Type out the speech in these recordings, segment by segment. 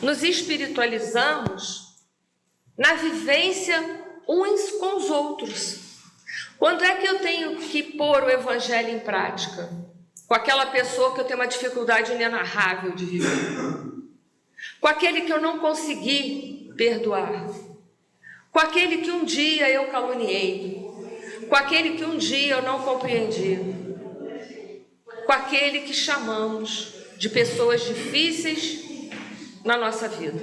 nos espiritualizamos na vivência uns com os outros. Quando é que eu tenho que pôr o Evangelho em prática? Com aquela pessoa que eu tenho uma dificuldade inenarrável de viver. Com aquele que eu não consegui perdoar. Com aquele que um dia eu caluniei. Com aquele que um dia eu não compreendi. Com aquele que chamamos de pessoas difíceis na nossa vida.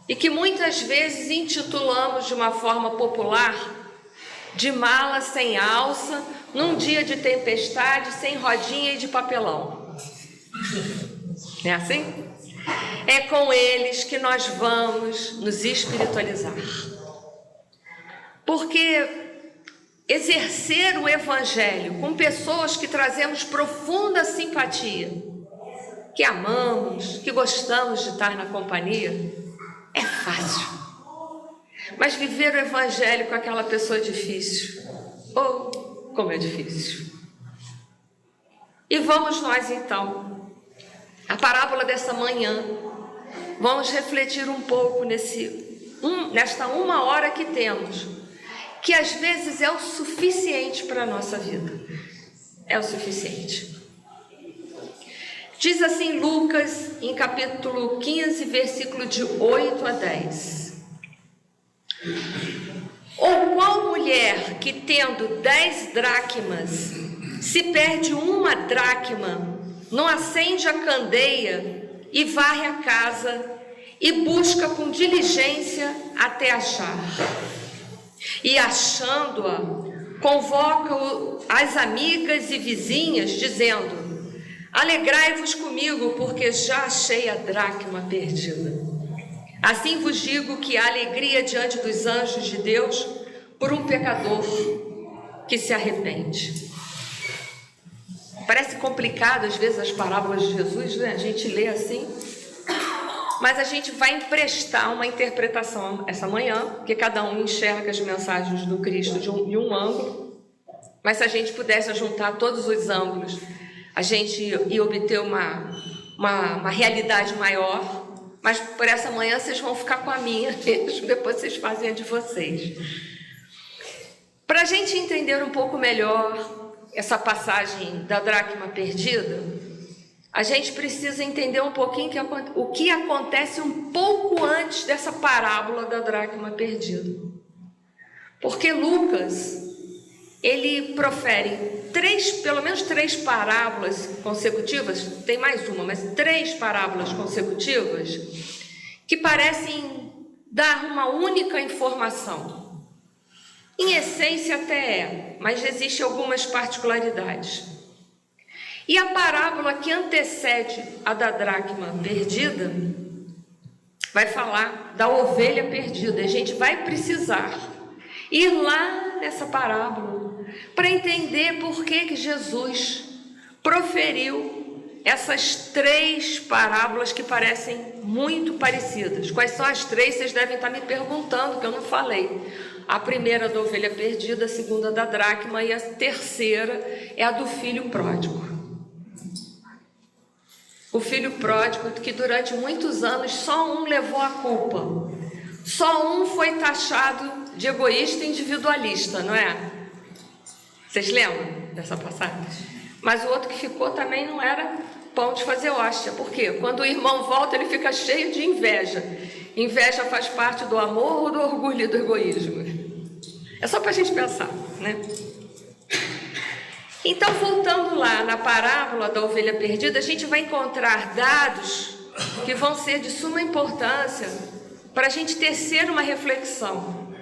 E que muitas vezes intitulamos de uma forma popular de mala sem alça, num dia de tempestade, sem rodinha e de papelão. Não é assim? É com eles que nós vamos nos espiritualizar. Porque exercer o Evangelho com pessoas que trazemos profunda simpatia, que amamos, que gostamos de estar na companhia, é fácil. Mas viver o Evangelho com aquela pessoa é difícil. Oh, como é difícil. E vamos nós então, a parábola dessa manhã, vamos refletir um pouco nesta uma hora que temos, que às vezes é o suficiente para a nossa vida. É o suficiente. Diz assim Lucas, em capítulo 15, versículo de 8 a 10. Ou qual mulher que tendo 10 dracmas, se perde uma dracma, não acende a candeia e varre a casa e busca com diligência até achar? E achando-a, convoca as amigas e vizinhas, dizendo: alegrai-vos comigo, porque já achei a dracma perdida. Assim vos digo que há alegria diante dos anjos de Deus por um pecador que se arrepende. Parece complicado às vezes as parábolas de Jesus, né? A gente lê assim, mas a gente vai emprestar uma interpretação essa manhã, porque cada um enxerga as mensagens do Cristo de um ângulo, mas se a gente pudesse juntar todos os ângulos, a gente ia obter uma realidade maior. Mas por essa manhã vocês vão ficar com a minha mesmo, depois vocês fazem a de vocês. Para a gente entender um pouco melhor essa passagem da dracma perdida, a gente precisa entender um pouquinho o que acontece um pouco antes dessa parábola da dracma perdida. Porque Lucas, ele profere pelo menos três parábolas consecutivas, tem mais uma, mas 3 parábolas consecutivas, que parecem dar uma única informação. Em essência até é, mas existem algumas particularidades. E a parábola que antecede a da dracma perdida vai falar da ovelha perdida. A gente vai precisar ir lá nessa parábola para entender por que Jesus proferiu essas 3 parábolas que parecem muito parecidas. Quais são as 3? Vocês devem estar me perguntando, que eu não falei. A primeira da ovelha perdida, a segunda da dracma e a terceira é a do filho pródigo. O filho pródigo que durante muitos anos só um levou a culpa. Só um foi taxado de egoísta e individualista, não é? Vocês lembram dessa passagem? Mas o outro que ficou também não era pão de fazer hóstia. Por quê? Quando o irmão volta, ele fica cheio de inveja. Inveja faz parte do amor ou do orgulho e do egoísmo? É só para a gente pensar, né? Então, voltando lá na parábola da ovelha perdida, a gente vai encontrar dados que vão ser de suma importância para a gente tecer uma reflexão.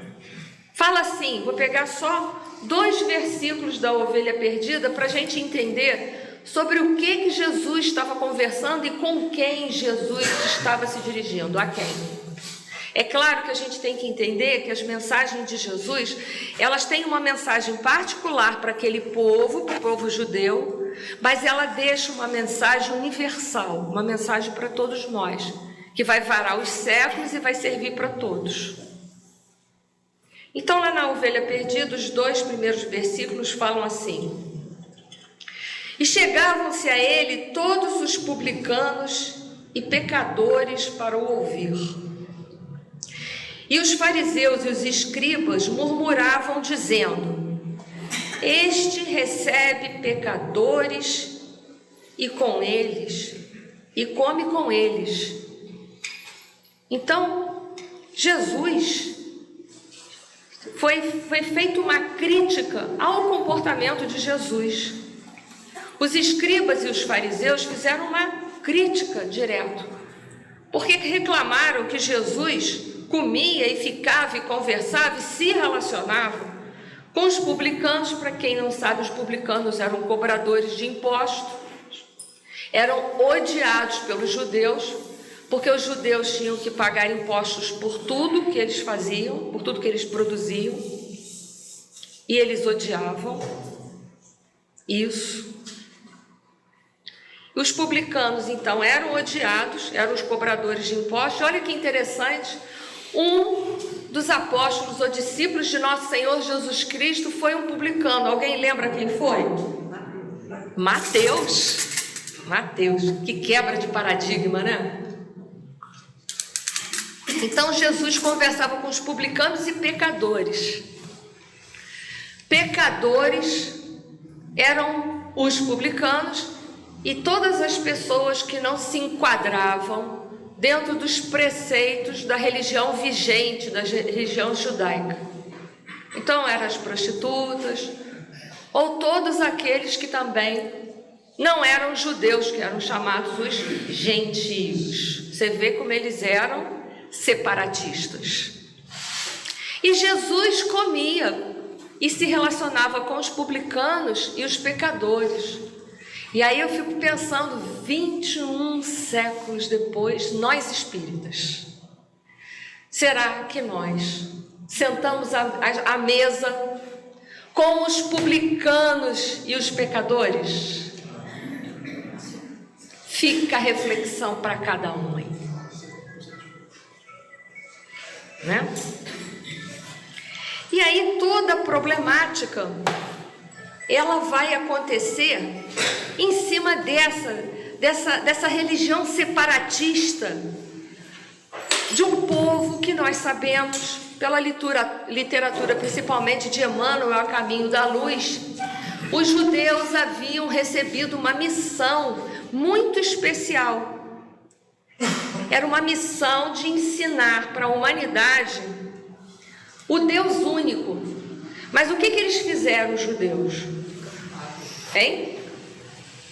Fala assim, vou pegar só 2 versículos da ovelha perdida para a gente entender sobre o que Jesus estava conversando e com quem Jesus estava se dirigindo, a quem. É claro que a gente tem que entender que as mensagens de Jesus, elas têm uma mensagem particular para aquele povo, para o povo judeu, mas ela deixa uma mensagem universal, uma mensagem para todos nós, que vai varar os séculos e vai servir para todos. Então, lá na ovelha perdida, os 2 primeiros versículos falam assim: e chegavam-se a ele todos os publicanos e pecadores para o ouvir. E os fariseus e os escribas murmuravam, dizendo: este recebe pecadores e come com eles. Então, Jesus foi feita uma crítica ao comportamento de Jesus. Os escribas e os fariseus fizeram uma crítica direta, porque reclamaram que Jesus comia e ficava e conversava e se relacionava com os publicanos. Para quem não sabe, os publicanos eram cobradores de impostos, eram odiados pelos judeus, porque os judeus tinham que pagar impostos por tudo que eles faziam, por tudo que eles produziam, e eles odiavam isso. Os publicanos, então, eram odiados, eram os cobradores de impostos. Olha que interessante, um dos apóstolos ou discípulos de nosso Senhor Jesus Cristo foi um publicano. Alguém lembra quem foi? Mateus. Mateus, que quebra de paradigma, né? Então Jesus conversava com os publicanos e pecadores. Pecadores eram os publicanos e todas as pessoas que não se enquadravam dentro dos preceitos da religião vigente, da religião judaica. Então eram as prostitutas, ou todos aqueles que também não eram judeus, que eram chamados os gentios. Você vê como eles eram separatistas. E Jesus comia e se relacionava com os publicanos e os pecadores. E aí eu fico pensando, 21 séculos depois, nós espíritas, será que nós sentamos à mesa com os publicanos e os pecadores? Fica a reflexão para cada um aí, né? E aí toda a problemática, ela vai acontecer em cima dessa religião separatista de um povo que nós sabemos, pela literatura principalmente de Emmanuel, A Caminho da Luz, os judeus haviam recebido uma missão muito especial. Era uma missão de ensinar para a humanidade o Deus único. Mas o que eles fizeram, os judeus? Hein?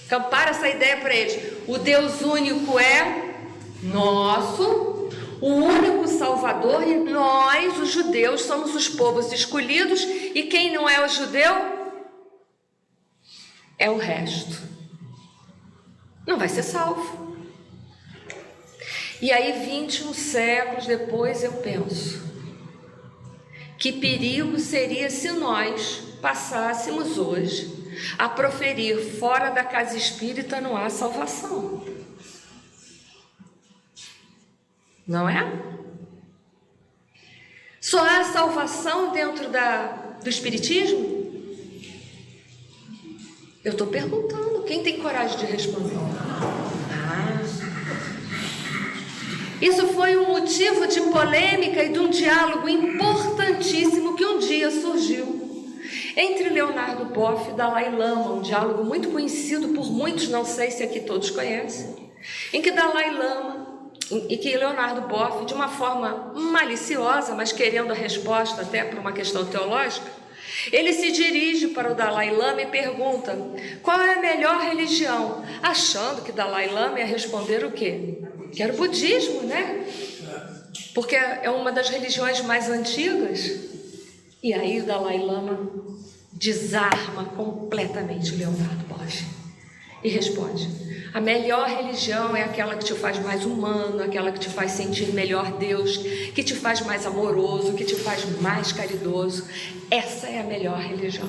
Camparam essa ideia para eles. O Deus único é nosso, o único Salvador, e nós, os judeus, somos os povos escolhidos, e quem não é o judeu é o resto. Não vai ser salvo. E aí, 21 séculos depois, eu penso, que perigo seria se nós passássemos hoje a proferir: fora da casa espírita não há salvação. Não é? Só há salvação dentro do espiritismo? Eu estou perguntando, quem tem coragem de responder? Isso foi um motivo de polêmica e de um diálogo importantíssimo que um dia surgiu entre Leonardo Boff e Dalai Lama, um diálogo muito conhecido por muitos, não sei se aqui todos conhecem, em que Dalai Lama e que Leonardo Boff, de uma forma maliciosa, mas querendo a resposta até para uma questão teológica, ele se dirige para o Dalai Lama e pergunta: qual é a melhor religião? Achando que Dalai Lama ia responder o quê? Que era o budismo, né? Porque é uma das religiões mais antigas. E aí o Dalai Lama desarma completamente o Leonardo Boff e responde: a melhor religião é aquela que te faz mais humano, aquela que te faz sentir melhor Deus, que te faz mais amoroso, que te faz mais caridoso. Essa é a melhor religião.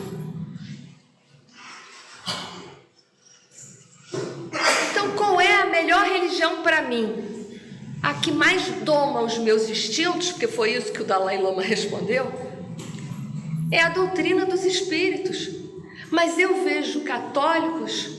Então, qual é a melhor religião para mim? A que mais doma os meus instintos, porque foi isso que o Dalai Lama respondeu, é a doutrina dos espíritos. Mas eu vejo católicos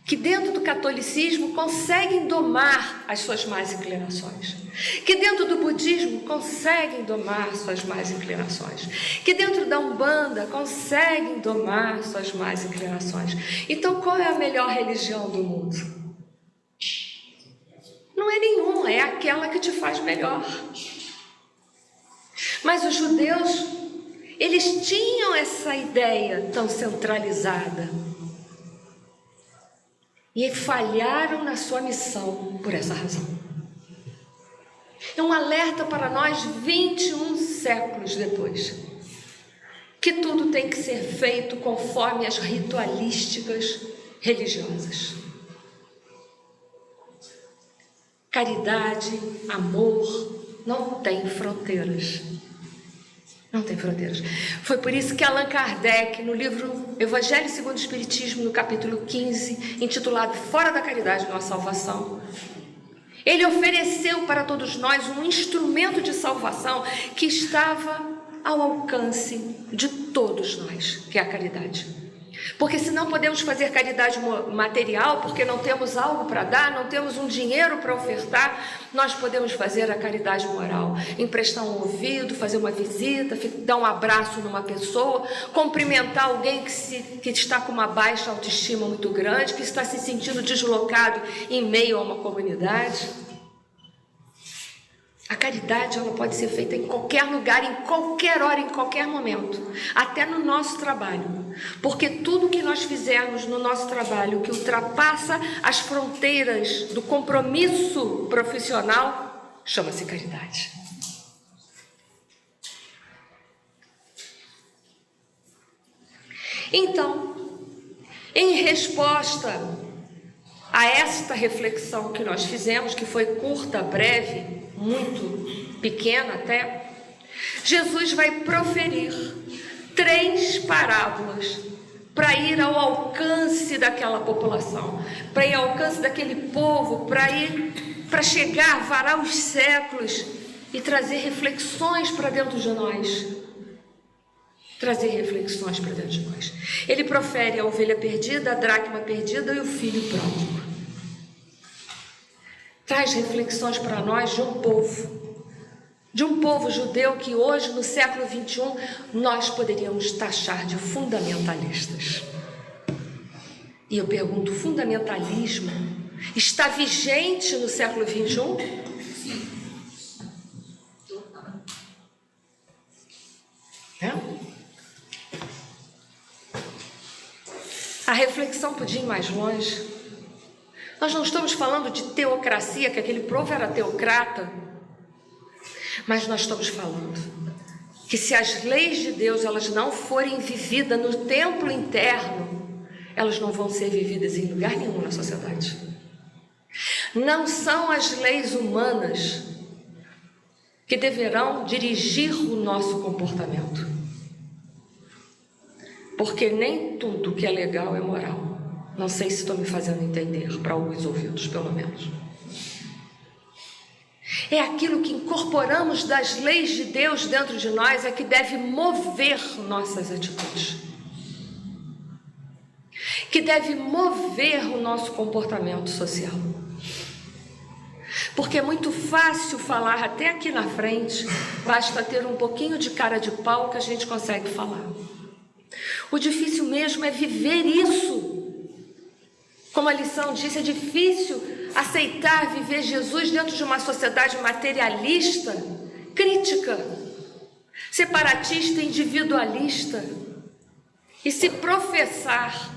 que dentro do catolicismo conseguem domar as suas más inclinações, que dentro do budismo conseguem domar suas más inclinações, que dentro da Umbanda conseguem domar suas más inclinações. Então, qual é a melhor religião do mundo? Não é nenhuma, é aquela que te faz melhor. Mas os judeus, eles tinham essa ideia tão centralizada e falharam na sua missão por essa razão. É um alerta para nós 21 séculos depois, que tudo tem que ser feito conforme as ritualísticas religiosas. Caridade, amor, não tem fronteiras. Não tem fronteiras. Foi por isso que Allan Kardec, no livro Evangelho segundo o Espiritismo, no capítulo 15, intitulado Fora da Caridade não há Salvação, ele ofereceu para todos nós um instrumento de salvação que estava ao alcance de todos nós, que é a caridade. Porque se não podemos fazer caridade material, porque não temos algo para dar, não temos um dinheiro para ofertar, nós podemos fazer a caridade moral, emprestar um ouvido, fazer uma visita, dar um abraço numa pessoa, cumprimentar alguém que está com uma baixa autoestima muito grande, que está se sentindo deslocado em meio a uma comunidade. A caridade, ela pode ser feita em qualquer lugar, em qualquer hora, em qualquer momento, até no nosso trabalho, porque tudo que nós fizermos no nosso trabalho que ultrapassa as fronteiras do compromisso profissional, chama-se caridade. Então, em resposta a esta reflexão que nós fizemos, que foi curta, breve, muito pequena até, Jesus vai proferir 3 parábolas para ir ao alcance daquela população, para ir ao alcance daquele povo, para chegar, varar os séculos e trazer reflexões para dentro de nós. Trazer reflexões para dentro de nós. Ele profere a ovelha perdida, a dracma perdida e o filho pródigo. Traz reflexões para nós de um povo judeu que hoje, no século 21, nós poderíamos taxar de fundamentalistas. E eu pergunto, fundamentalismo está vigente no século 21? A reflexão podia ir mais longe. Nós não estamos falando de teocracia, que aquele povo era teocrata, mas nós estamos falando que se as leis de Deus elas não forem vividas no templo interno, elas não vão ser vividas em lugar nenhum na sociedade. Não são as leis humanas que deverão dirigir o nosso comportamento, porque nem tudo que é legal é moral. Não sei se estou me fazendo entender, para alguns ouvidos, pelo menos. É aquilo que incorporamos das leis de Deus dentro de nós é que deve mover nossas atitudes, que deve mover o nosso comportamento social. Porque é muito fácil falar até aqui na frente, basta ter um pouquinho de cara de pau que a gente consegue falar. O difícil mesmo é viver isso. Como a lição disse, é difícil aceitar viver Jesus dentro de uma sociedade materialista, crítica, separatista, individualista, e se professar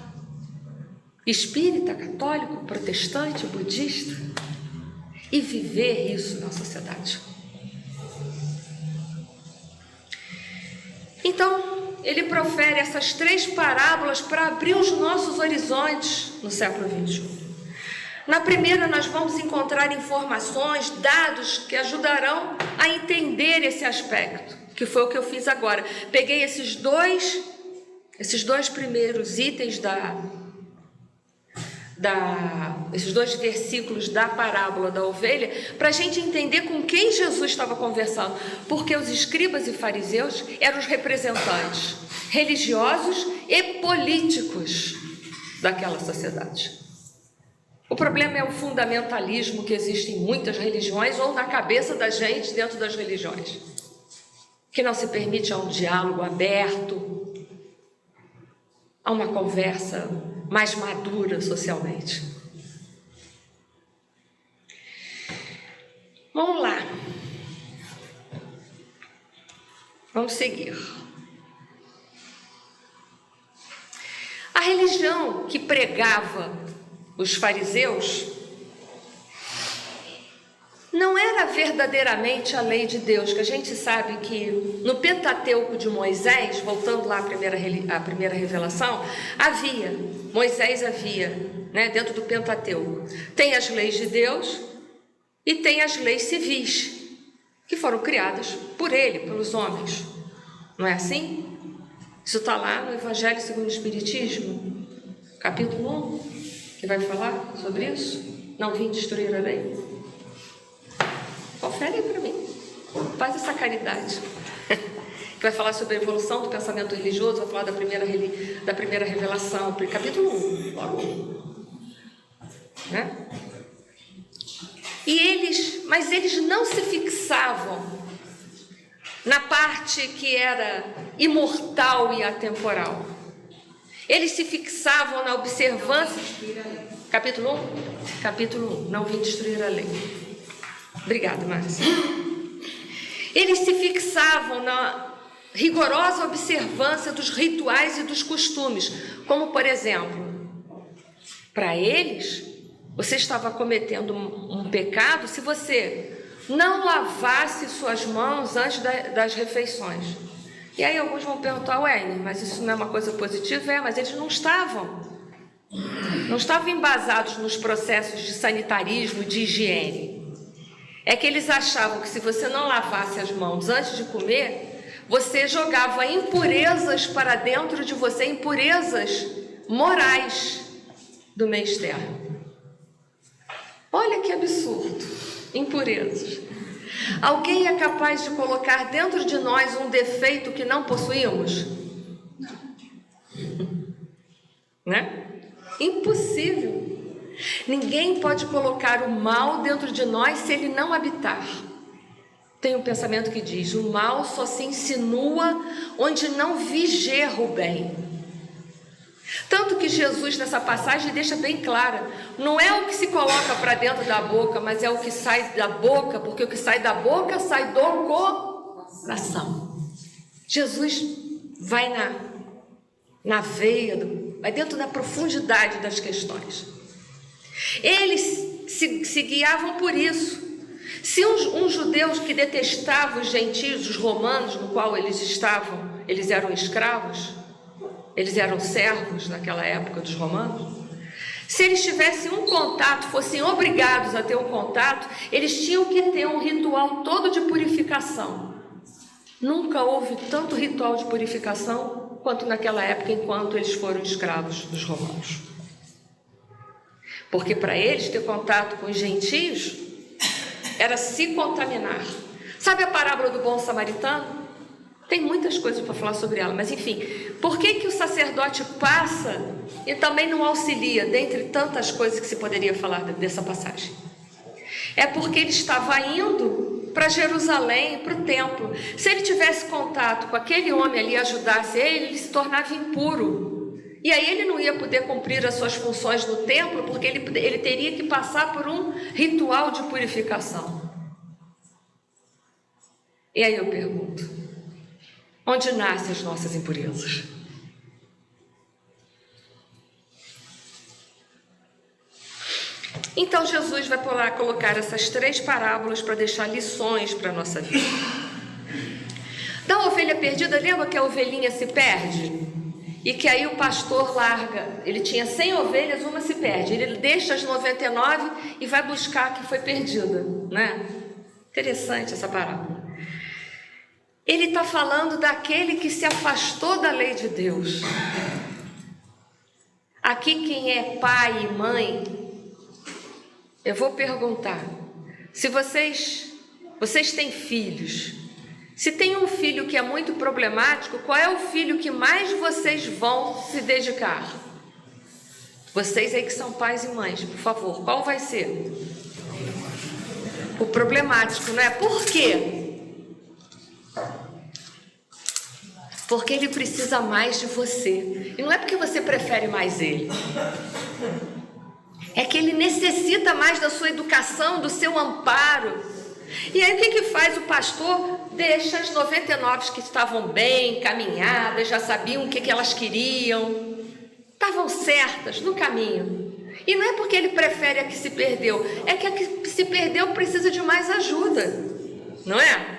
espírita, católico, protestante, budista, e viver isso na sociedade. Então, ele profere essas 3 parábolas para abrir os nossos horizontes no século 21. Na primeira, nós vamos encontrar informações, dados que ajudarão a entender esse aspecto, que foi o que eu fiz agora. Peguei esses dois primeiros itens esses 2 versículos da parábola da ovelha, para a gente entender com quem Jesus estava conversando, porque os escribas e fariseus eram os representantes religiosos e políticos daquela sociedade. O problema é o fundamentalismo que existe em muitas religiões ou na cabeça da gente dentro das religiões, que não se permite a um diálogo aberto, a uma conversa mais madura socialmente. Vamos lá. Vamos seguir. A religião que pregava os fariseus não era verdadeiramente a lei de Deus, que a gente sabe que no Pentateuco de Moisés, voltando lá à primeira revelação, Moisés havia, né, dentro do Pentateuco, tem as leis de Deus e tem as leis civis, que foram criadas por ele, pelos homens. Não é assim? Isso está lá no Evangelho segundo o Espiritismo, capítulo 1, que vai falar sobre isso. Não vim destruir a lei. Confere aí para mim. Faz essa caridade. Que vai falar sobre a evolução do pensamento religioso, vai falar da primeira revelação, capítulo 1, logo 1. Né? Mas eles não se fixavam na parte que era imortal e atemporal. Eles se fixavam na observância. Capítulo 1? Capítulo 1. Não vim destruir a lei. Obrigada, Márcia. Eles se fixavam na rigorosa observância dos rituais e dos costumes. Como, por exemplo, para eles, você estava cometendo um pecado se você não lavasse suas mãos antes das refeições. E aí alguns vão perguntar, mas isso não é uma coisa positiva? Mas eles não estavam embasados nos processos de sanitarismo, de higiene. É que eles achavam que se você não lavasse as mãos antes de comer, você jogava impurezas para dentro de você, impurezas morais do meio externo. Olha que absurdo, impurezas. Alguém é capaz de colocar dentro de nós um defeito que não possuímos? Né? Impossível. Ninguém pode colocar o mal dentro de nós se ele não habitar. Tem um pensamento que diz: o mal só se insinua onde não vigia o bem. Tanto que Jesus, nessa passagem, deixa bem clara: não é o que se coloca para dentro da boca, mas é o que sai da boca, porque o que sai da boca sai do coração. Jesus vai na veia, vai dentro da profundidade das questões. Eles se guiavam por isso. Se um judeu que detestava os gentios, os romanos, no qual eles estavam, eles eram escravos, eles eram servos naquela época dos romanos. Se eles tivessem um contato, fossem obrigados a ter um contato, eles tinham que ter um ritual todo de purificação. Nunca houve tanto ritual de purificação quanto naquela época, enquanto eles foram escravos dos romanos. Porque para eles ter contato com os gentios era se contaminar. Sabe a parábola do bom samaritano? Tem muitas coisas para falar sobre ela, mas enfim, por que o sacerdote passa e também não auxilia, dentre tantas coisas que se poderia falar dessa passagem? É porque ele estava indo para Jerusalém, para o templo. Se ele tivesse contato com aquele homem ali e ajudasse ele se tornava impuro. E aí ele não ia poder cumprir as suas funções no templo, porque ele teria que passar por um ritual de purificação. E aí eu pergunto: onde nascem as nossas impurezas? Então Jesus vai colocar essas 3 parábolas para deixar lições para a nossa vida. Da ovelha perdida, lembra que a ovelhinha se perde? E que aí o pastor larga, ele tinha 100 ovelhas, uma se perde. Ele deixa as 99 e vai buscar a que foi perdida, né? Interessante essa parábola. Ele está falando daquele que se afastou da lei de Deus. Aqui quem é pai e mãe, eu vou perguntar, se vocês têm filhos, se tem um filho que é muito problemático, qual é o filho que mais vocês vão se dedicar? Vocês aí que são pais e mães, por favor, qual vai ser? O problemático, não é? Por quê? Porque ele precisa mais de você. E não é porque você prefere mais ele. É que ele necessita mais da sua educação, do seu amparo. E aí o que faz o pastor? Deixa as 99 que estavam bem, caminhadas, já sabiam o que elas queriam. Estavam certas no caminho. E não é porque ele prefere a que se perdeu, é que a que se perdeu precisa de mais ajuda, não é?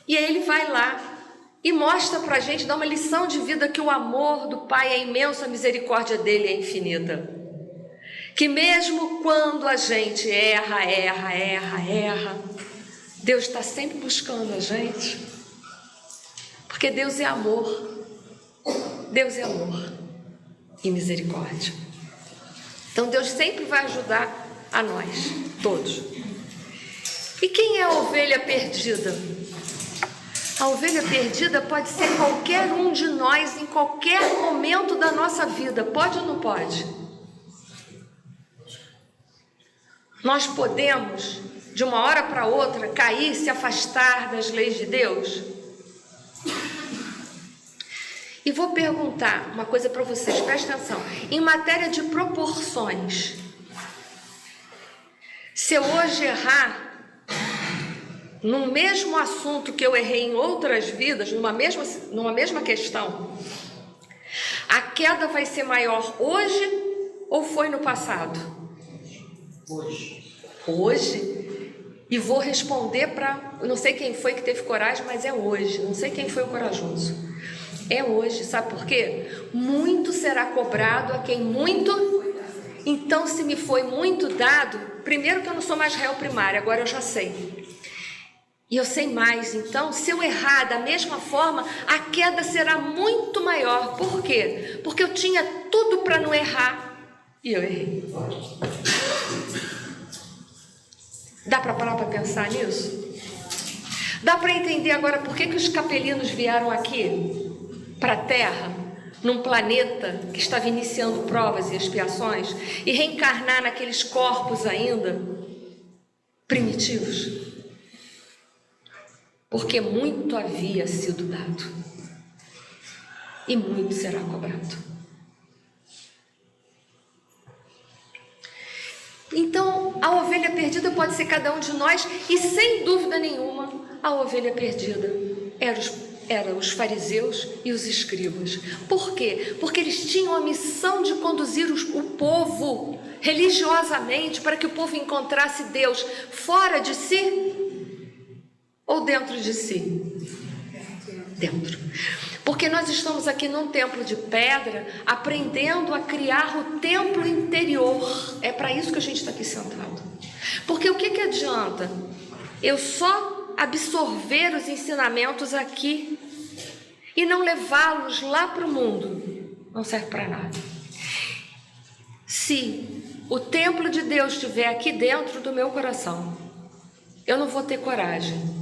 E aí ele vai lá e mostra pra gente, dá uma lição de vida que o amor do Pai é imenso, a misericórdia dele é infinita. Que mesmo quando a gente erra, Deus está sempre buscando a gente, porque Deus é amor, Deus é amor e misericórdia. Então Deus sempre vai ajudar a nós, todos. E quem é a ovelha perdida? A ovelha perdida pode ser qualquer um de nós em qualquer momento da nossa vida, pode ou não pode? Nós podemos, de uma hora para outra, cair, se afastar das leis de Deus? E vou perguntar uma coisa para vocês, presta atenção. Em matéria de proporções, se eu hoje errar no mesmo assunto que eu errei em outras vidas, numa mesma questão, a queda vai ser maior hoje ou foi no passado? Hoje? E vou responder para... Não sei quem foi que teve coragem, mas é hoje. Não sei quem foi o corajoso. É hoje, sabe por quê? Muito será cobrado a quem muito... Então, se me foi muito dado, primeiro que eu não sou mais réu primário, agora eu já sei. E eu sei mais, então, se eu errar da mesma forma, a queda será muito maior. Por quê? Porque eu tinha tudo para não errar e eu errei. Dá para parar para pensar nisso? Dá para entender agora por que os capelinos vieram aqui? Para a Terra, num planeta que estava iniciando provas e expiações, e reencarnar naqueles corpos ainda primitivos, porque muito havia sido dado e muito será cobrado. Então, a ovelha perdida pode ser cada um de nós, e sem dúvida nenhuma, a ovelha perdida eram os fariseus e os escribas. Por quê? Porque eles tinham a missão de conduzir o povo religiosamente para que o povo encontrasse Deus fora de si ou dentro de si? Dentro. Porque nós estamos aqui num templo de pedra, aprendendo a criar o templo interior. É para isso que a gente está aqui sentado. Porque o que adianta eu só absorver os ensinamentos aqui e não levá-los lá para o mundo? Não serve para nada. Se o templo de Deus estiver aqui dentro do meu coração, eu não vou ter coragem,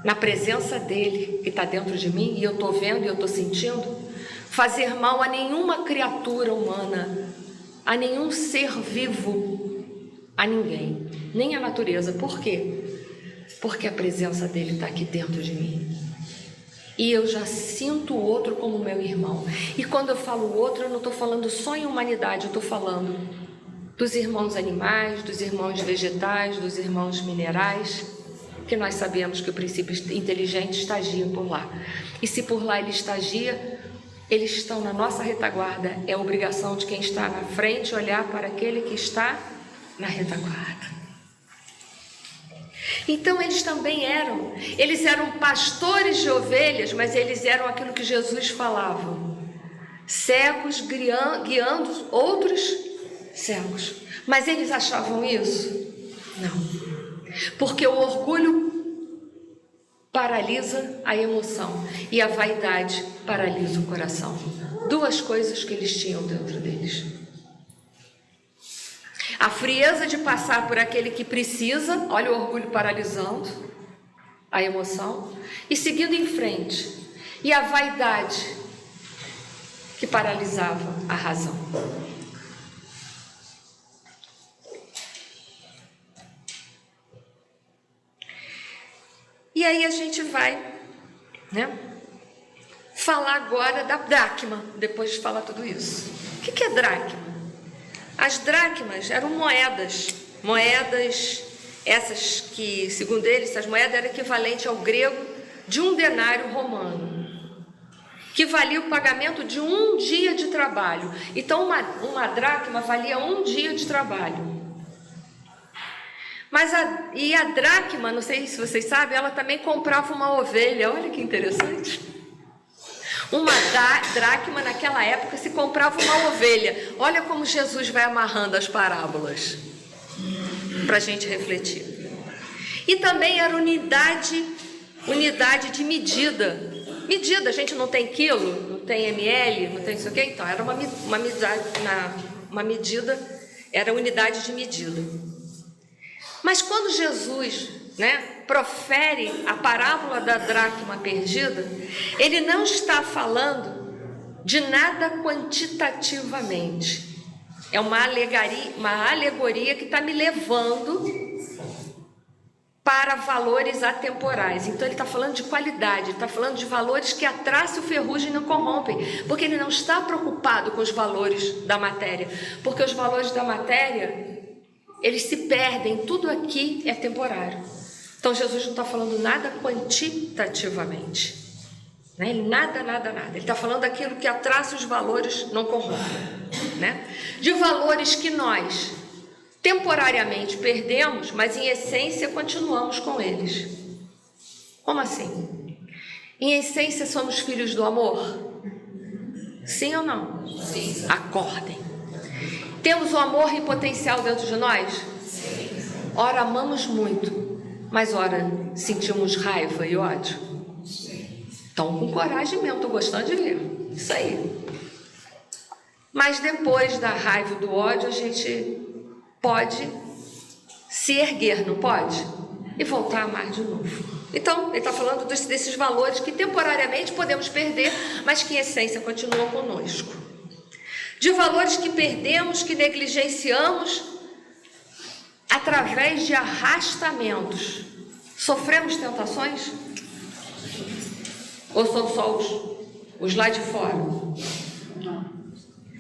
na presença dele que está dentro de mim, e eu estou vendo e eu estou sentindo, fazer mal a nenhuma criatura humana, a nenhum ser vivo, a ninguém, nem a natureza. Por quê? Porque a presença dele está aqui dentro de mim. E eu já sinto o outro como meu irmão. E quando eu falo outro, eu não estou falando só em humanidade, eu estou falando dos irmãos animais, dos irmãos vegetais, dos irmãos minerais, que nós sabemos que o princípio inteligente estagia por lá. E se por lá ele estagia, eles estão na nossa retaguarda. É obrigação de quem está na frente olhar para aquele que está na retaguarda. Então eles também eles eram pastores de ovelhas, mas eles eram aquilo que Jesus falava: cegos guiando outros cegos. Mas eles achavam isso? Não. Porque o orgulho paralisa a emoção e a vaidade paralisa o coração. Duas coisas que eles tinham dentro deles. A frieza de passar por aquele que precisa, olha o orgulho paralisando a emoção, e seguindo em frente. E a vaidade que paralisava a razão. E aí a gente vai, né, falar agora da dracma, depois de falar tudo isso. O que é dracma? As dracmas eram moedas essas que, segundo eles, essas moedas eram equivalentes ao grego de um denário romano, que valia o pagamento de um dia de trabalho. Então, uma dracma valia um dia de trabalho. Mas a dracma, não sei se vocês sabem, ela também comprava uma ovelha. Olha que interessante. Uma dracma, naquela época, se comprava uma ovelha. Olha como Jesus vai amarrando as parábolas para a gente refletir. E também era unidade de medida. Medida, a gente não tem quilo, não tem ml, não tem isso aqui. Então, era uma medida, era unidade de medida. Mas quando Jesus, profere a parábola da dracma perdida, ele não está falando de nada quantitativamente. É uma alegoria que está me levando para valores atemporais. Então ele está falando de qualidade, está falando de valores que a traça e o ferrugem não corrompem, porque ele não está preocupado com os valores da matéria, porque os valores da matéria, eles se perdem, tudo aqui é temporário. Então Jesus não está falando nada quantitativamente, nada. Ele está falando daquilo que a traça e os valores não corrompem, de valores que nós temporariamente perdemos, mas em essência continuamos com eles. Como assim? Em essência somos filhos do amor? Sim ou não? Sim. Acordem. Temos o amor em potencial dentro de nós? Sim. Ora, amamos muito, mas ora, sentimos raiva e ódio? Sim. Então, com coragem mesmo, estou gostando de ver. Isso aí. Mas depois da raiva e do ódio, a gente pode se erguer, não pode? E voltar a amar de novo. Então, ele está falando desses valores que temporariamente podemos perder, mas que em essência continuam conosco. De valores que perdemos, que negligenciamos através de arrastamentos. Sofremos tentações? Ou são só os lá de fora? Não.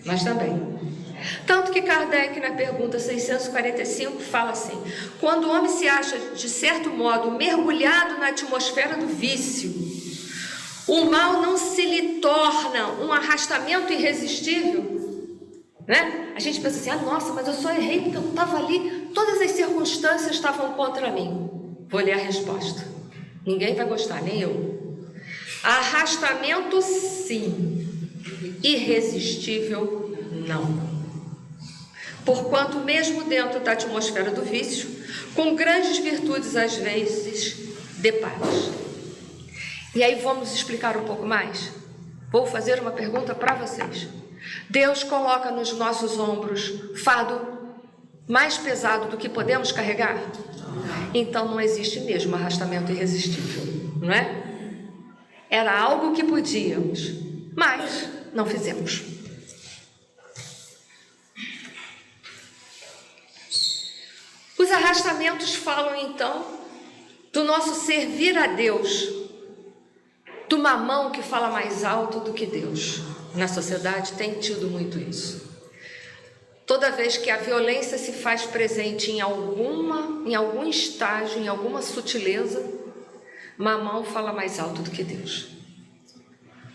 Mas também. Tanto que Kardec, na pergunta 645, fala assim: quando o homem se acha, de certo modo, mergulhado na atmosfera do vício, o mal não se lhe torna um arrastamento irresistível? A gente pensa assim: nossa, mas eu só errei porque eu estava ali, todas as circunstâncias estavam contra mim. Vou ler a resposta. Ninguém vai gostar, nem eu. Arrastamento, sim. Irresistível, não. Porquanto, mesmo dentro da atmosfera do vício, com grandes virtudes às vezes deparas. E aí vamos explicar um pouco mais? Vou fazer uma pergunta para vocês. Deus coloca nos nossos ombros fardo mais pesado do que podemos carregar? Então não existe mesmo arrastamento irresistível, não é? Era algo que podíamos, mas não fizemos. Os arrastamentos falam então do nosso servir a Deus, do mamão que fala mais alto do que Deus. Na sociedade tem tido muito isso. Toda vez que a violência se faz presente em algum estágio, em alguma sutileza, mamão fala mais alto do que Deus.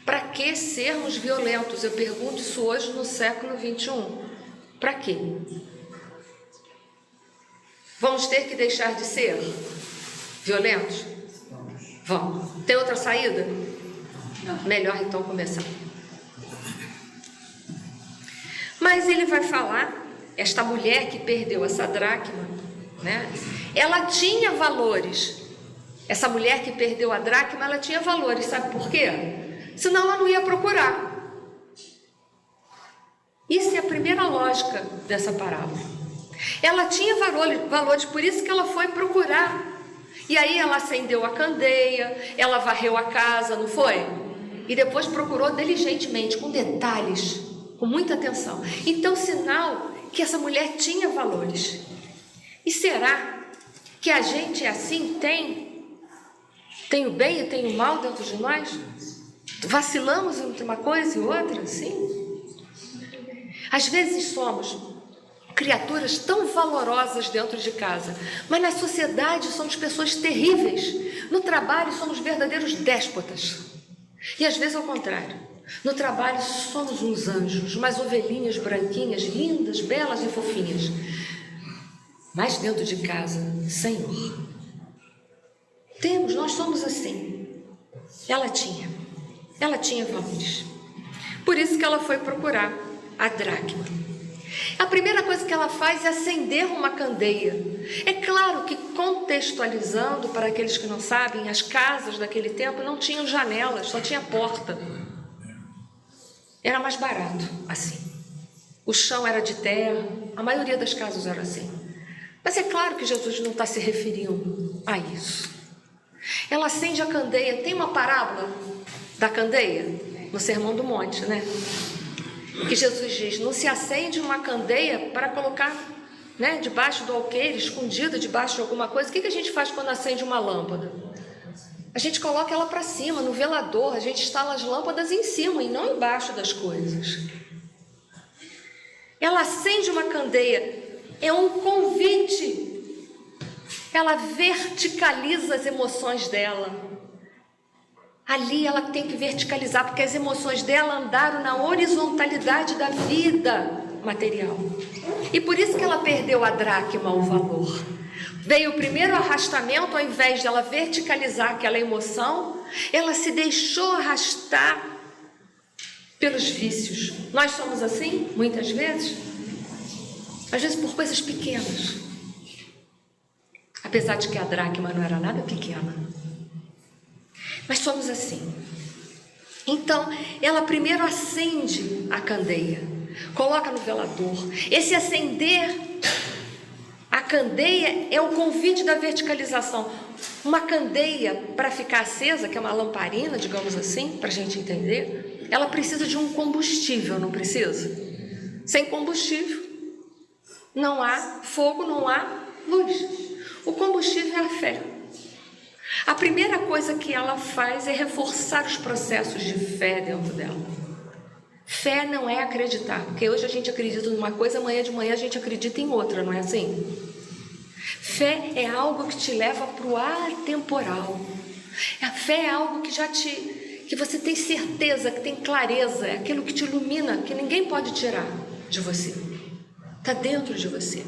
Para que sermos violentos? Eu pergunto isso hoje no século 21. Para quê? Vamos ter que deixar de ser violentos? Vamos. Tem outra saída? Não. Melhor então começar. Mas ele vai falar, esta mulher que perdeu essa dracma, ela tinha valores. Essa mulher que perdeu a dracma, ela tinha valores, sabe por quê? Senão ela não ia procurar. Isso é a primeira lógica dessa parábola. Ela tinha valores, por isso que ela foi procurar. E aí ela acendeu a candeia, ela varreu a casa, não foi? E depois procurou diligentemente, com detalhes, com muita atenção. Então, sinal que essa mulher tinha valores. E será que a gente assim tem? Tem o bem e tem o mal dentro de nós? Vacilamos entre uma coisa e outra, sim? Às vezes somos criaturas tão valorosas dentro de casa, mas na sociedade somos pessoas terríveis. No trabalho somos verdadeiros déspotas. E às vezes ao contrário. No trabalho somos uns anjos, umas ovelhinhas branquinhas, lindas, belas e fofinhas. Mas dentro de casa, Senhor, nós somos assim. Ela tinha valores. Por isso que ela foi procurar a dracma. A primeira coisa que ela faz é acender uma candeia. É claro que, contextualizando para aqueles que não sabem, as casas daquele tempo não tinham janelas, só tinha porta. Era mais barato assim. O chão era de terra, a maioria das casas era assim. Mas é claro que Jesus não está se referindo a isso. Ela acende a candeia. Tem uma parábola da candeia no Sermão do Monte, né? Que Jesus diz: não se acende uma candeia para colocar, né, debaixo do alqueire, escondida debaixo de alguma coisa. O que a gente faz quando acende uma lâmpada? A gente coloca ela para cima, no velador. A gente instala as lâmpadas em cima e não embaixo das coisas. Ela acende uma candeia. É um convite. Ela verticaliza as emoções dela. Ali ela tem que verticalizar, porque as emoções dela andaram na horizontalidade da vida material. E por isso que ela perdeu a dracma, o valor. Veio o primeiro arrastamento, ao invés de ela verticalizar aquela emoção, ela se deixou arrastar pelos vícios. Nós somos assim, muitas vezes. Às vezes por coisas pequenas. Apesar de que a dracma não era nada pequena. Mas somos assim. Então, ela primeiro acende a candeia, coloca no velador. Esse acender a candeia é o convite da verticalização. Uma candeia, para ficar acesa, que é uma lamparina, digamos assim, para a gente entender, ela precisa de um combustível, não precisa? Sem combustível, não há fogo, não há luz. O combustível é a fé. A primeira coisa que ela faz é reforçar os processos de fé dentro dela. Fé não é acreditar, porque hoje a gente acredita numa coisa, amanhã de manhã a gente acredita em outra, não é assim? Fé é algo que te leva para o atemporal. A fé é algo que você tem certeza, que tem clareza, é aquilo que te ilumina, que ninguém pode tirar de você. Está dentro de você.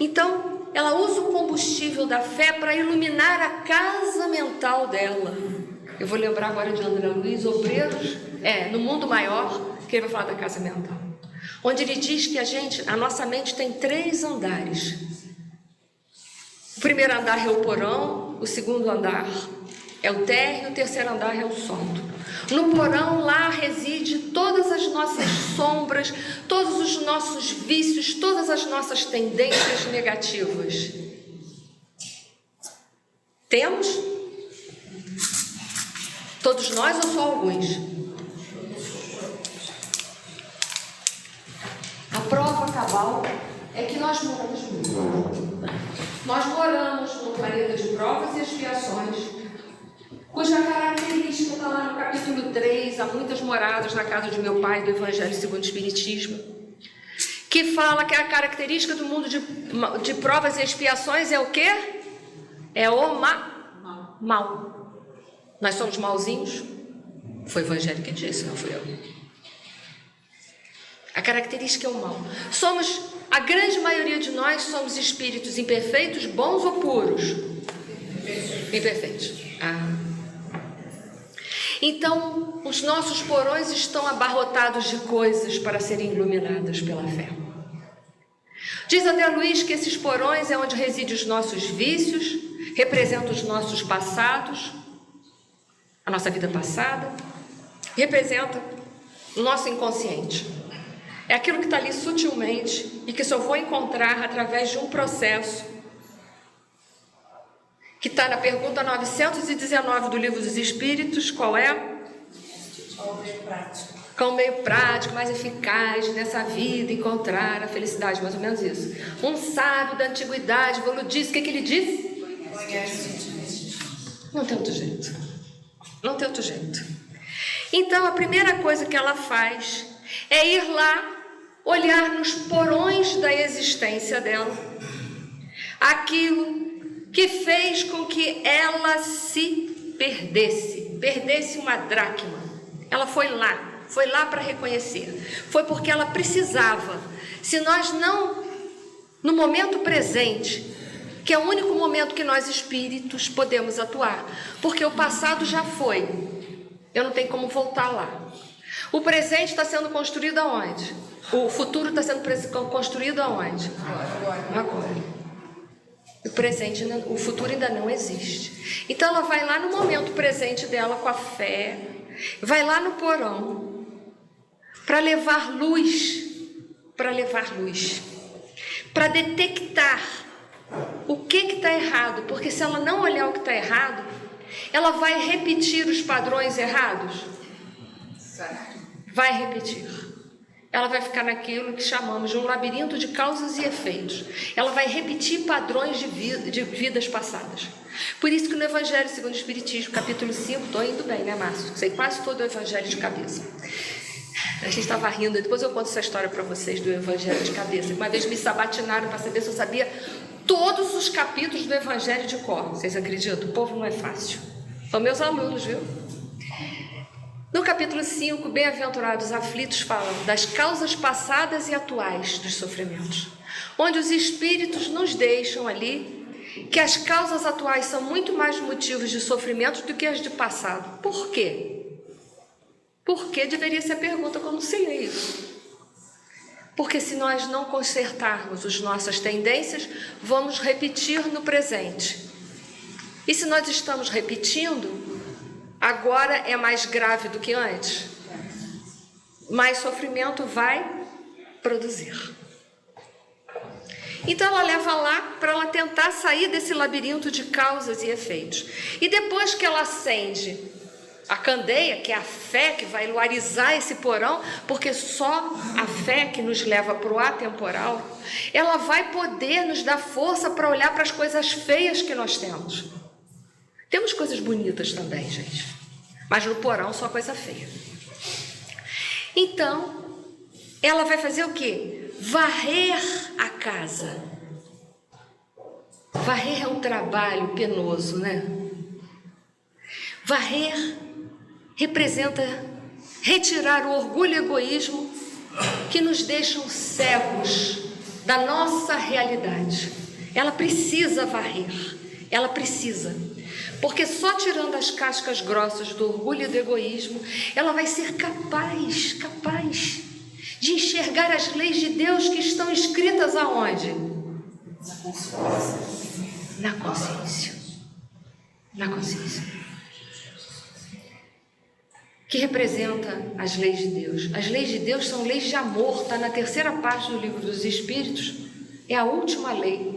Então, ela usa o combustível da fé para iluminar a casa mental dela. Eu vou lembrar agora de André Luiz, Obreiros, no Mundo Maior, que ele vai falar da casa mental. Onde ele diz que a nossa mente tem 3 andares. O primeiro andar é o porão, o segundo andar é o térreo, o terceiro andar é o sótão. No porão, lá reside todas as nossas sombras, todos os nossos vícios, todas as nossas tendências negativas. Temos? Todos nós ou só alguns? A prova cabal é que nós moramos muito. Nós moramos no planeta de provas e expiações, cuja característica está lá no capítulo 3, há muitas moradas na casa de meu pai, do Evangelho segundo o Espiritismo, que fala que a característica do mundo de provas e expiações é o quê? É o mal. Nós somos malzinhos? Foi o Evangelho que disse, não fui eu. A característica é o mal. A grande maioria de nós somos espíritos imperfeitos, bons ou puros? Imperfeitos. Então, os nossos porões estão abarrotados de coisas para serem iluminadas pela fé. Diz André Luiz que esses porões é onde residem os nossos vícios, representam os nossos passados, a nossa vida passada, representa o nosso inconsciente. É aquilo que está ali sutilmente e que só vou encontrar através de um processo que está na pergunta 919 do Livro dos Espíritos. Qual é? Qual o meio prático, mais eficaz nessa vida encontrar a felicidade, mais ou menos isso. Um sábio da antiguidade, Voludice, o que ele disse? Não tem outro jeito. Não tem outro jeito. Então, a primeira coisa que ela faz é ir lá, olhar nos porões da existência dela, aquilo que fez com que ela se perdesse uma dracma. Ela foi lá para reconhecer. Foi porque ela precisava. Se nós não, no momento presente, que é o único momento que nós espíritos podemos atuar, porque o passado já foi, eu não tenho como voltar lá. O presente está sendo construído aonde? O futuro está sendo construído aonde? Agora. O presente, o futuro ainda não existe. Então ela vai lá no momento presente dela com a fé, vai lá no porão para levar luz, para detectar o que está errado, porque se ela não olhar o que está errado, ela vai repetir os padrões errados. Vai repetir. Ela vai ficar naquilo que chamamos de um labirinto de causas e efeitos. Ela vai repetir padrões de vidas passadas. Por isso que no Evangelho segundo o Espiritismo, capítulo 5, estou indo bem, né, Márcio? Sei quase todo o Evangelho de cabeça. A gente estava rindo, depois eu conto essa história para vocês do Evangelho de cabeça. Uma vez me sabatinaram para saber se eu sabia todos os capítulos do Evangelho de cor. Vocês acreditam? O povo não é fácil. São meus alunos, viu? No capítulo 5, Bem-aventurados aflitos falam das causas passadas e atuais dos sofrimentos, onde os espíritos nos deixam ali que as causas atuais são muito mais motivos de sofrimento do que as de passado. Por quê? Por que deveria ser a pergunta quando se lê isso? Porque se nós não consertarmos as nossas tendências, vamos repetir no presente. E se nós estamos repetindo, agora é mais grave do que antes, mais sofrimento vai produzir. Então ela leva lá para ela tentar sair desse labirinto de causas e efeitos. E depois que ela acende a candeia, que é a fé que vai luarizar esse porão, porque só a fé que nos leva para o atemporal, ela vai poder nos dar força para olhar para as coisas feias que nós temos. Temos coisas bonitas também, gente, mas no porão só coisa feia. Então, ela vai fazer o quê? Varrer a casa. Varrer é um trabalho penoso, né? Varrer representa retirar o orgulho e o egoísmo que nos deixam cegos da nossa realidade. Ela precisa varrer, ela precisa. Porque só tirando as cascas grossas do orgulho e do egoísmo, ela vai ser capaz de enxergar as leis de Deus que estão escritas aonde? Na consciência. Na consciência. Que representa as leis de Deus. As leis de Deus são leis de amor, está na terceira parte do Livro dos Espíritos. É a última lei.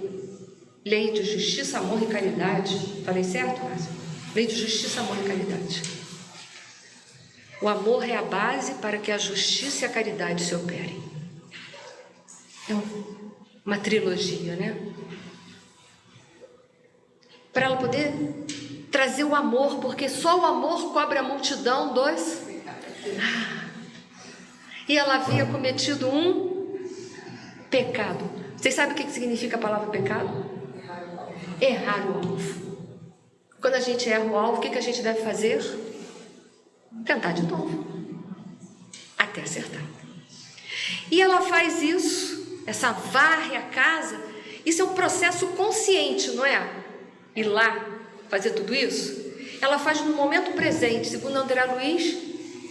Lei de justiça, amor e caridade. Falei certo, Márcia? Lei de justiça, amor e caridade. O amor é a base para que a justiça e a caridade se operem. É uma trilogia, né? Para ela poder trazer o amor, porque só o amor cobre a multidão dos... E ela havia cometido um pecado. Vocês sabem o que significa a palavra pecado? Errar o alvo. Quando a gente erra o alvo, o que a gente deve fazer? Tentar de novo, até acertar. E ela faz isso, essa varre a casa. Isso é um processo consciente, não é? Ir lá fazer tudo isso. Ela faz no momento presente. Segundo André Luiz,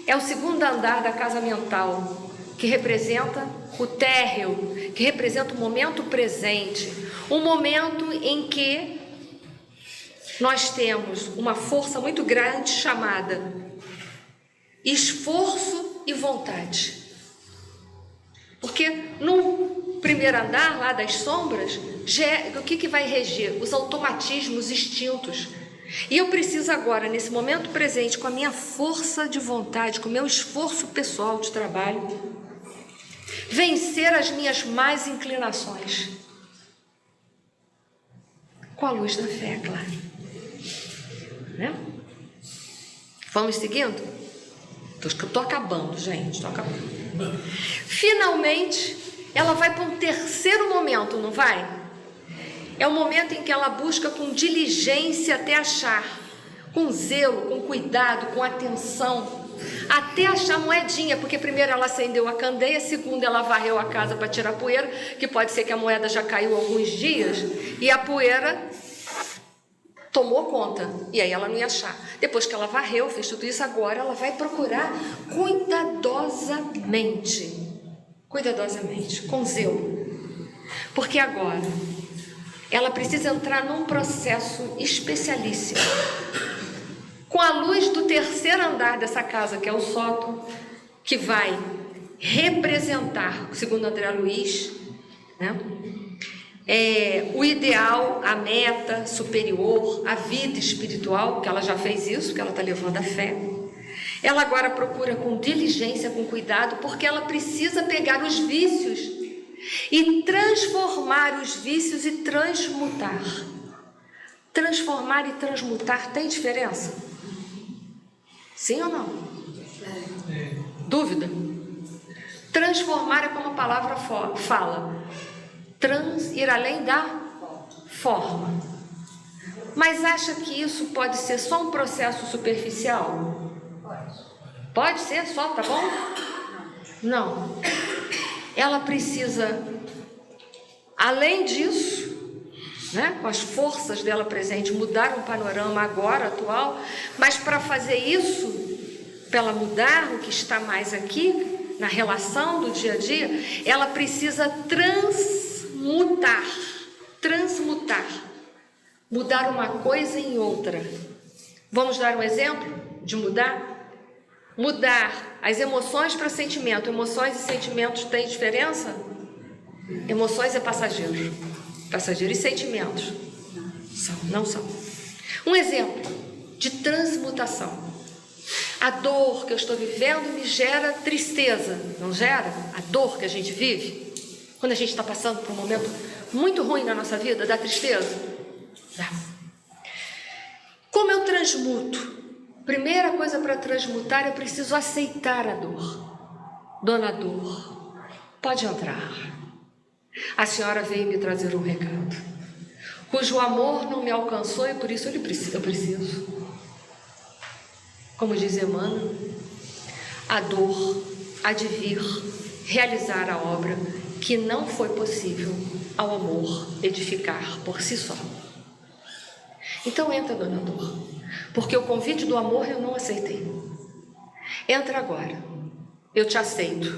é o segundo andar da casa mental, que representa o térreo, que representa o momento presente, um momento em que nós temos uma força muito grande chamada esforço e vontade. Porque no primeiro andar lá das sombras, o que vai reger? Os automatismos, os instintos. E eu preciso agora, nesse momento presente, com a minha força de vontade, com o meu esforço pessoal de trabalho, vencer as minhas más inclinações. Com a luz da fé, claro. né? Vamos seguindo? Estou acabando, gente, estou acabando. Finalmente, ela vai para um terceiro momento, não vai? É o momento em que ela busca com diligência até achar, com zelo, com cuidado, com atenção, até achar moedinha, porque primeiro ela acendeu a candeia, segundo ela varreu a casa para tirar poeira, que pode ser que a moeda já caiu alguns dias, e a poeira tomou conta, e aí ela não ia achar. Depois que ela varreu, fez tudo isso, agora ela vai procurar cuidadosamente, com zelo, porque agora ela precisa entrar num processo especialíssimo. Com a luz do terceiro andar dessa casa, que é o sótão, que vai representar, segundo André Luiz, né, o ideal, a meta superior, a vida espiritual, que ela já fez isso, que ela está levando a fé. Ela agora procura com diligência, com cuidado, porque ela precisa pegar os vícios e transformar os vícios e transmutar. Transformar e transmutar tem diferença? Sim ou não? Dúvida? Transformar é como a palavra fala. Ir além da forma. Mas acha que isso pode ser só um processo superficial? Pode ser só, tá bom? Não. Ela precisa, além disso, né, com as forças dela presente, mudar um panorama agora, atual, mas para fazer isso, para ela mudar o que está mais aqui, na relação do dia a dia, ela precisa transmutar, mudar uma coisa em outra. Vamos dar um exemplo de mudar? Mudar as emoções para sentimento. Emoções e sentimentos têm diferença? Emoções é passageiro e sentimentos não são. Um exemplo de transmutação. A dor que eu estou vivendo me gera tristeza, não gera? A dor que a gente vive, quando a gente está passando por um momento muito ruim na nossa vida, dá tristeza? Dá. Como eu transmuto? Primeira coisa para transmutar, eu preciso aceitar a dor. Dona Dor, pode entrar. A senhora veio me trazer um recado, cujo amor não me alcançou e por isso eu preciso. Como diz Emmanuel, a dor há de vir realizar a obra que não foi possível ao amor edificar por si só. Então entra, Dona Dor, porque o convite do amor eu não aceitei. Entra agora, eu te aceito.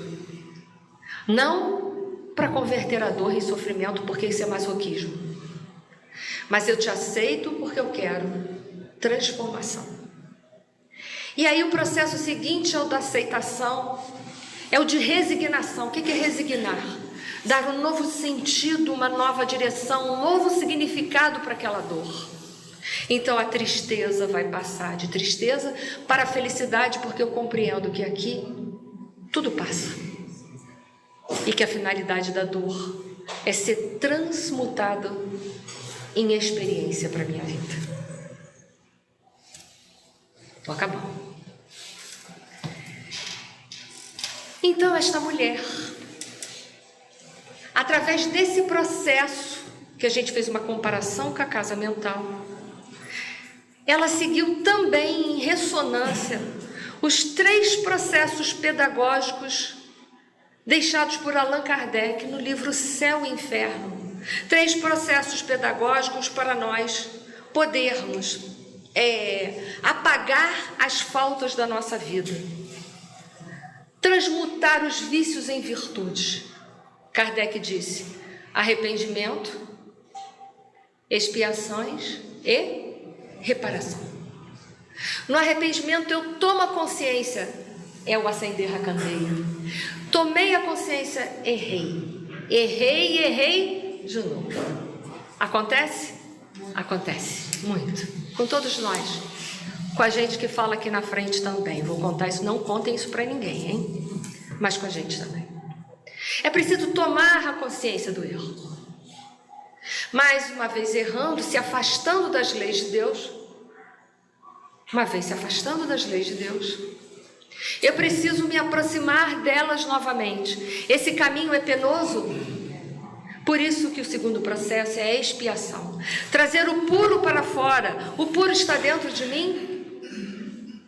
Não para converter a dor em sofrimento, porque isso é masoquismo, mas eu te aceito porque eu quero transformação. E aí o processo seguinte é o da aceitação, é o de resignação. O que é resignar? Dar um novo sentido, uma nova direção, um novo significado para aquela dor. Então a tristeza vai passar de tristeza para a felicidade, porque eu compreendo que aqui tudo passa. E que a finalidade da dor é ser transmutada em experiência para a minha vida. Estou acabando. Então esta mulher, através desse processo, que a gente fez uma comparação com a casa mental, ela seguiu também em ressonância os 3 processos pedagógicos deixados por Allan Kardec no livro Céu e Inferno. 3 processos pedagógicos para nós podermos apagar as faltas da nossa vida, transmutar os vícios em virtudes. Kardec disse: arrependimento, expiações e reparação. No arrependimento eu tomo a consciência, é o acender a candeia. Tomei a consciência, errei de novo. Acontece? Acontece muito. Com todos nós. Com a gente que fala aqui na frente também. Vou contar isso, não contem isso para ninguém, hein? Mas com a gente também. É preciso tomar a consciência do erro. Mais uma vez errando, se afastando das leis de Deus, uma vez se afastando das leis de Deus, eu preciso me aproximar delas novamente. Esse caminho é penoso. Por isso que o segundo processo é a expiação. Trazer o puro para fora. O puro está dentro de mim?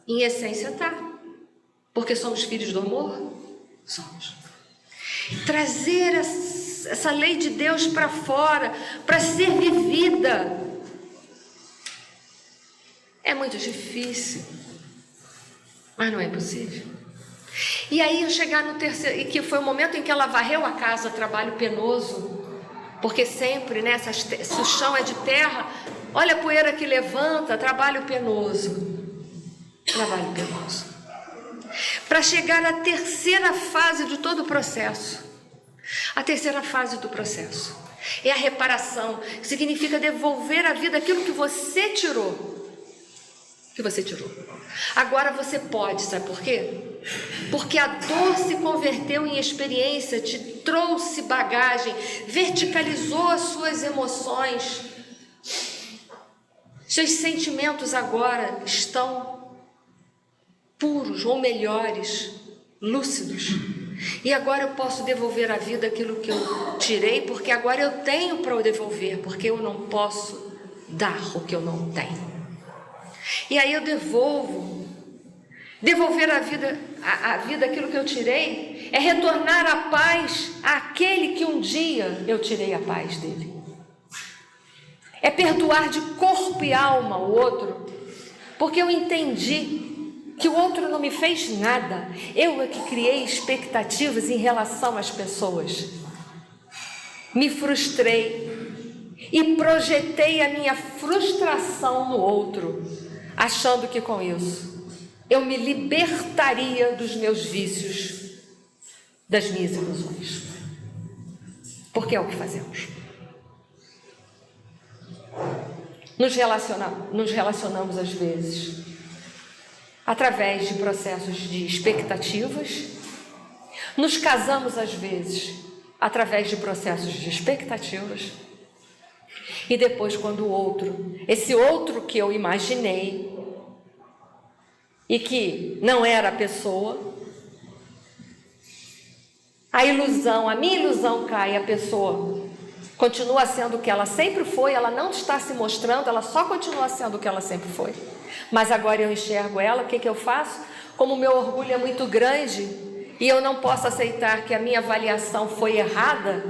Em essência está. Porque somos filhos do amor? Somos. Trazer essa lei de Deus para fora, para ser vivida. É muito difícil, mas não é impossível. E aí eu chegar no terceiro, e que foi o momento em que ela varreu a casa, trabalho penoso, porque sempre, né, se o chão é de terra, olha a poeira que levanta, trabalho penoso. Trabalho penoso. Para chegar à terceira fase de todo o processo. A terceira fase do processo é a reparação, que significa devolver à vida aquilo que você tirou. Agora você pode, sabe por quê? Porque a dor se converteu em experiência, te trouxe bagagem, verticalizou as suas emoções. Seus sentimentos agora estão puros ou melhores, lúcidos. E agora eu posso devolver à vida aquilo que eu tirei, porque agora eu tenho para eu devolver, porque eu não posso dar o que eu não tenho. E aí eu devolver à vida aquilo que eu tirei, é retornar a paz àquele que um dia eu tirei a paz dele. É perdoar de corpo e alma o outro, porque eu entendi que o outro não me fez nada, eu é que criei expectativas em relação às pessoas. Me frustrei e projetei a minha frustração no outro, achando que com isso eu me libertaria dos meus vícios, das minhas ilusões. Porque é o que fazemos. Nos relacionamos às vezes através de processos de expectativas, nos casamos às vezes através de processos de expectativas, e depois quando o outro, esse outro que eu imaginei e que não era a pessoa, a minha ilusão cai, a pessoa continua sendo o que ela sempre foi, ela não está se mostrando, ela só continua sendo o que ela sempre foi. Mas agora eu enxergo ela, o que eu faço? Como o meu orgulho é muito grande e eu não posso aceitar que a minha avaliação foi errada,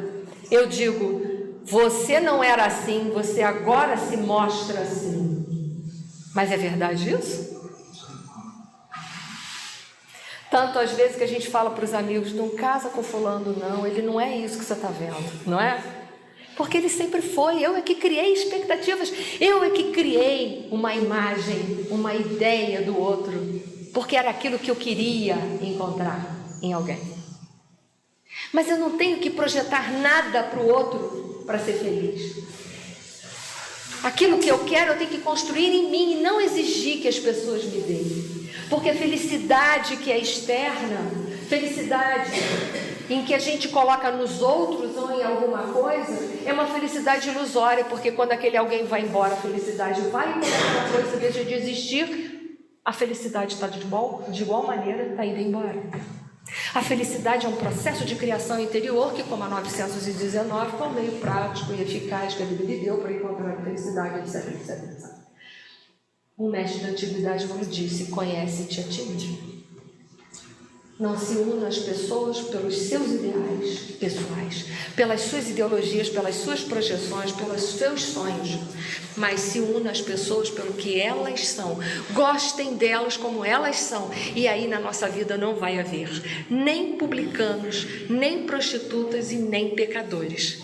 eu digo, você não era assim, você agora se mostra assim. Mas é verdade isso? Tanto às vezes que a gente fala para os amigos, não casa com fulano não, ele não é isso que você está vendo, não é? Porque ele sempre foi, eu é que criei expectativas, eu é que criei uma imagem, uma ideia do outro, porque era aquilo que eu queria encontrar em alguém. Mas eu não tenho que projetar nada para o outro para ser feliz. Aquilo que eu quero eu tenho que construir em mim e não exigir que as pessoas me deem. Porque a felicidade que é externa, felicidade em que a gente coloca nos outros ou em alguma coisa, é uma felicidade ilusória, porque quando aquele alguém vai embora, a felicidade vai, e quando aquela coisa deixa de existir, a felicidade está de igual maneira, está indo embora. A felicidade é um processo de criação interior que, como a 919, foi um meio prático e eficaz que a Bíblia deu para encontrar a felicidade, etc. Um mestre da antiguidade como disse, conhece-te a ti mesmo. Não se una às pessoas pelos seus ideais pessoais, pelas suas ideologias, pelas suas projeções, pelos seus sonhos, mas se una às pessoas pelo que elas são. Gostem delas como elas são, e aí na nossa vida não vai haver nem publicanos, nem prostitutas e nem pecadores,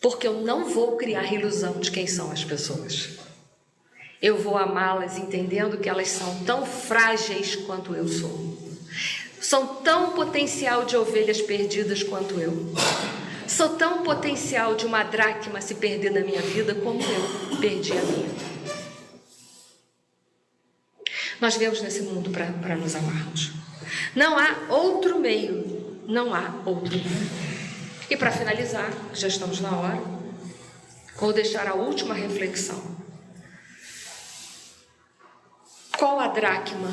porque eu não vou criar ilusão de quem são as pessoas. Eu vou amá-las entendendo que elas são tão frágeis quanto eu sou. São tão potencial de ovelhas perdidas quanto eu. Sou tão potencial de uma dracma se perder na minha vida como eu perdi a minha. Nós viemos nesse mundo para nos amarmos. Não há outro meio. Não há outro meio. E para finalizar, já estamos na hora, vou deixar a última reflexão. Qual a dracma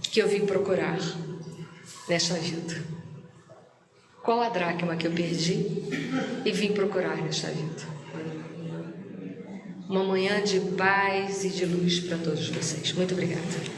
que eu vim procurar nesta vida? Qual a dracma que eu perdi e vim procurar nesta vida? Uma manhã de paz e de luz para todos vocês. Muito obrigada.